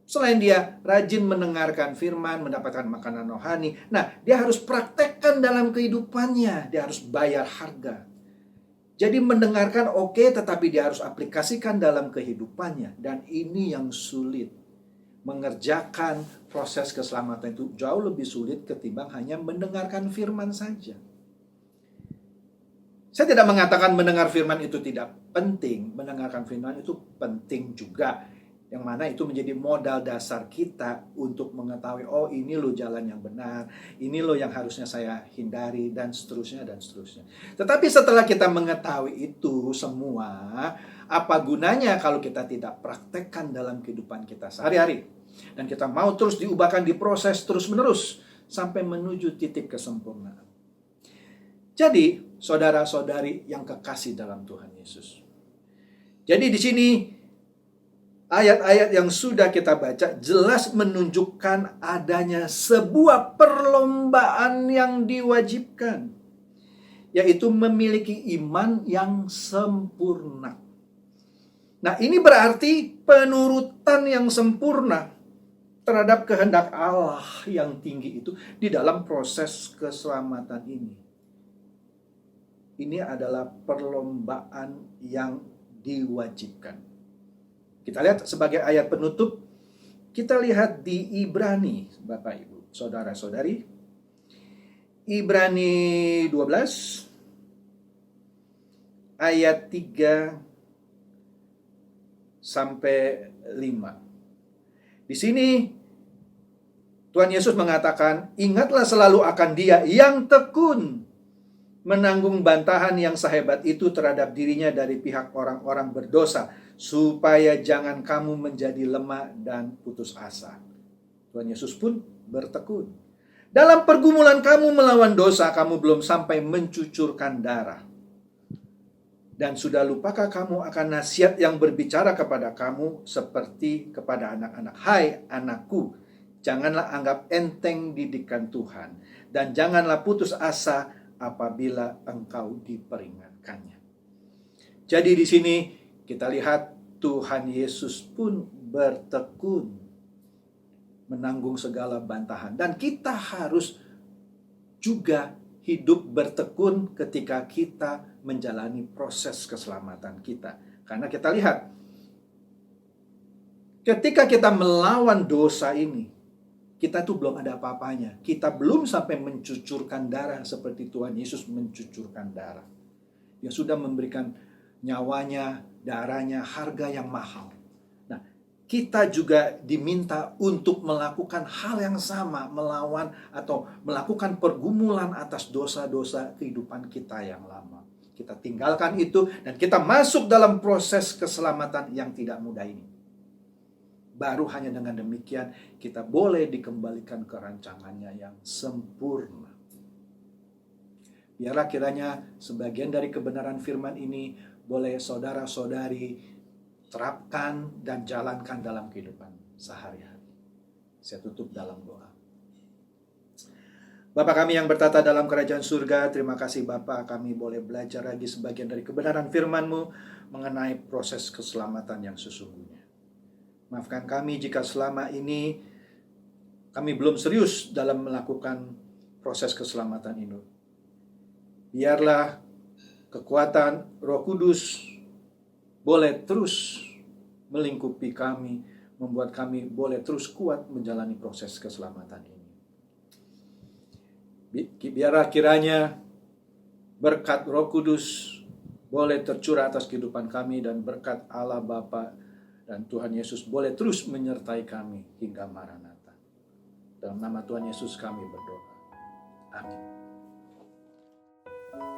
Selain dia rajin mendengarkan firman, mendapatkan makanan rohani. Nah, dia harus praktekkan dalam kehidupannya. Dia harus bayar harga. Jadi mendengarkan oke, tetapi dia harus aplikasikan dalam kehidupannya. Dan ini yang sulit. Mengerjakan proses keselamatan itu jauh lebih sulit ketimbang hanya mendengarkan firman saja. Saya tidak mengatakan mendengar firman itu tidak penting. Mendengarkan firman itu penting juga. Yang mana itu menjadi modal dasar kita untuk mengetahui, oh ini loh jalan yang benar, ini loh yang harusnya saya hindari, dan seterusnya, dan seterusnya. Tetapi setelah kita mengetahui itu semua, apa gunanya kalau kita tidak praktekkan dalam kehidupan kita sehari-hari? Dan kita mau terus diubahkan, diproses terus-menerus sampai menuju titik kesempurnaan. Jadi, saudara-saudari yang kekasih dalam Tuhan Yesus. Jadi di sini ayat-ayat yang sudah kita baca jelas menunjukkan adanya sebuah perlombaan yang diwajibkan, yaitu memiliki iman yang sempurna. Nah, ini berarti penurutan yang sempurna terhadap kehendak Allah yang tinggi itu di dalam proses keselamatan ini. Ini adalah perlombaan yang diwajibkan. Kita lihat sebagai ayat penutup, kita lihat di Ibrani, Bapak Ibu, saudara-saudari. Ibrani 12, ayat 3 sampai 5. Di sini Tuhan Yesus mengatakan, ingatlah selalu akan Dia yang tekun menanggung bantahan yang sehebat itu terhadap dirinya dari pihak orang-orang berdosa, supaya jangan kamu menjadi lemah dan putus asa. Tuhan Yesus pun bertekun. Dalam pergumulan kamu melawan dosa, kamu belum sampai mencucurkan darah. Dan sudah lupakah kamu akan nasihat yang berbicara kepada kamu seperti kepada anak-anak? Hai anakku, janganlah anggap enteng didikan Tuhan, dan janganlah putus asa apabila engkau diperingatkannya. Jadi di sini kita lihat Tuhan Yesus pun bertekun menanggung segala bantahan. Dan kita harus juga hidup bertekun ketika kita menjalani proses keselamatan kita. Karena kita lihat, ketika kita melawan dosa ini, kita tuh belum ada apa-apanya. Kita belum sampai mencucurkan darah seperti Tuhan Yesus mencucurkan darah. Dia sudah memberikan nyawanya, darahnya, harga yang mahal. Nah, kita juga diminta untuk melakukan hal yang sama, melawan atau melakukan pergumulan atas dosa-dosa kehidupan kita yang lama. Kita tinggalkan itu dan kita masuk dalam proses keselamatan yang tidak mudah ini. Baru hanya dengan demikian kita boleh dikembalikan ke rancangannya yang sempurna. Biarlah kiranya sebagian dari kebenaran firman ini boleh saudara-saudari terapkan dan jalankan dalam kehidupan sehari-hari. Saya tutup dalam doa. Bapa kami yang bertata dalam kerajaan surga, terima kasih Bapa, kami boleh belajar lagi sebagian dari kebenaran firman-Mu mengenai proses keselamatan yang sesungguhnya. Maafkan kami jika selama ini kami belum serius dalam melakukan proses keselamatan ini. Biarlah kekuatan Roh Kudus boleh terus melingkupi kami, membuat kami boleh terus kuat menjalani proses keselamatan ini. Biarlah kiranya berkat Roh Kudus boleh tercurah atas kehidupan kami, dan berkat Allah Bapa dan Tuhan Yesus boleh terus menyertai kami hingga Maranatha. Dalam nama Tuhan Yesus kami berdoa. Amin.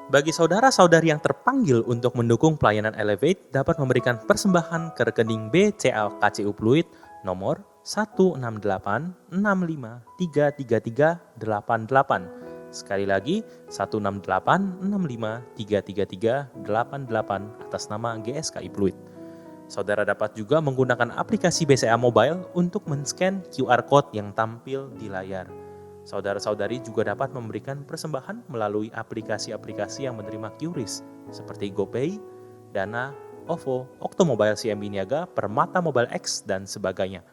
Bagi saudara-saudari yang terpanggil untuk mendukung pelayanan Elevate dapat memberikan persembahan ke rekening BCA KCU Pluit nomor 16865333388. Sekali lagi 16865333388 atas nama GSKI Pluit. Saudara dapat juga menggunakan aplikasi BCA Mobile untuk men-scan QR Code yang tampil di layar. Saudara-saudari juga dapat memberikan persembahan melalui aplikasi-aplikasi yang menerima QRIS seperti GoPay, Dana, OVO, Oktomobile CMB Niaga, Permata Mobile X, dan sebagainya.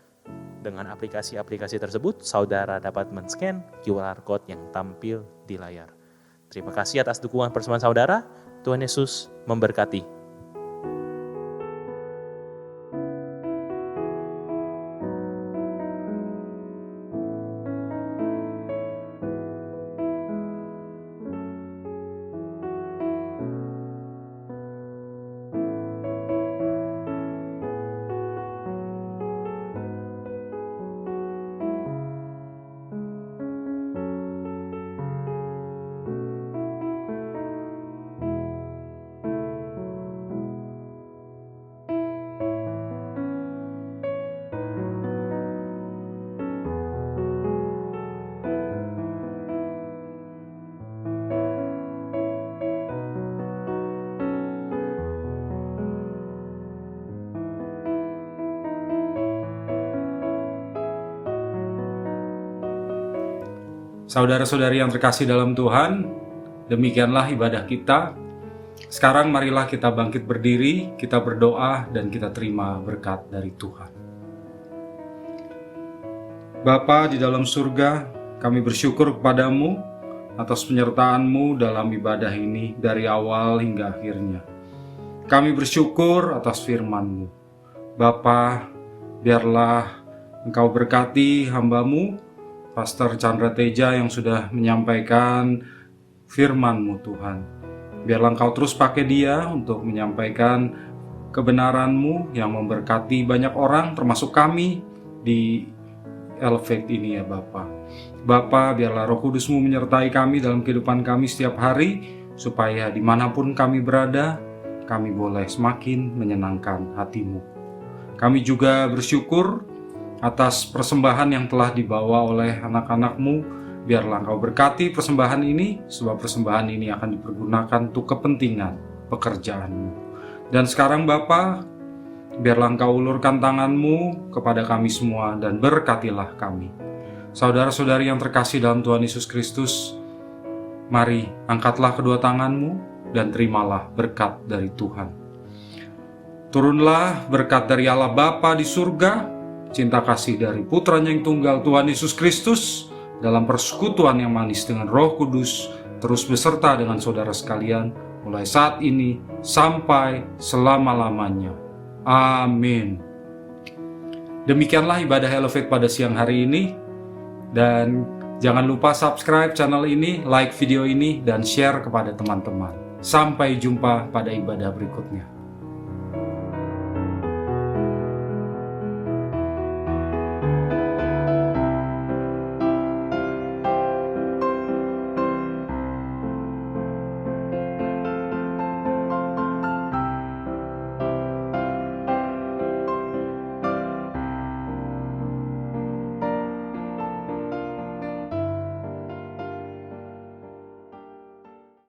Dengan aplikasi-aplikasi tersebut, saudara dapat men-scan QR Code yang tampil di layar. Terima kasih atas dukungan persembahan saudara. Tuhan Yesus memberkati. Saudara-saudari yang terkasih dalam Tuhan, demikianlah ibadah kita. Sekarang marilah kita bangkit berdiri, kita berdoa, dan kita terima berkat dari Tuhan. Bapa di dalam surga, kami bersyukur kepadamu atas penyertaan-Mu dalam ibadah ini dari awal hingga akhirnya. Kami bersyukur atas firman-Mu. Bapa, biarlah Engkau berkati hamba-Mu, Pastor Chandra Teja yang sudah menyampaikan firman-Mu Tuhan. Biarlah Engkau terus pakai dia untuk menyampaikan kebenaran-Mu yang memberkati banyak orang termasuk kami di Elevate ini ya Bapa. Bapa, biarlah Roh Kudus-Mu menyertai kami dalam kehidupan kami setiap hari, supaya dimanapun kami berada, kami boleh semakin menyenangkan hati-Mu. Kami juga bersyukur atas persembahan yang telah dibawa oleh anak-anak-Mu. Biarlah Engkau berkati persembahan ini, sebab persembahan ini akan dipergunakan untuk kepentingan pekerjaan-Mu. Dan sekarang Bapa, biarlah Engkau ulurkan tangan-Mu kepada kami semua dan berkatilah kami. Saudara-saudari yang terkasih dalam Tuhan Yesus Kristus, mari angkatlah kedua tangan-Mu dan terimalah berkat dari Tuhan. Turunlah berkat dari Allah Bapa di surga, cinta kasih dari Putranya yang tunggal Tuhan Yesus Kristus, dalam persekutuan yang manis dengan Roh Kudus, terus beserta dengan saudara sekalian, mulai saat ini sampai selama-lamanya. Amin. Demikianlah ibadah Elevate pada siang hari ini. Dan jangan lupa subscribe channel ini, like video ini, dan share kepada teman-teman. Sampai jumpa pada ibadah berikutnya.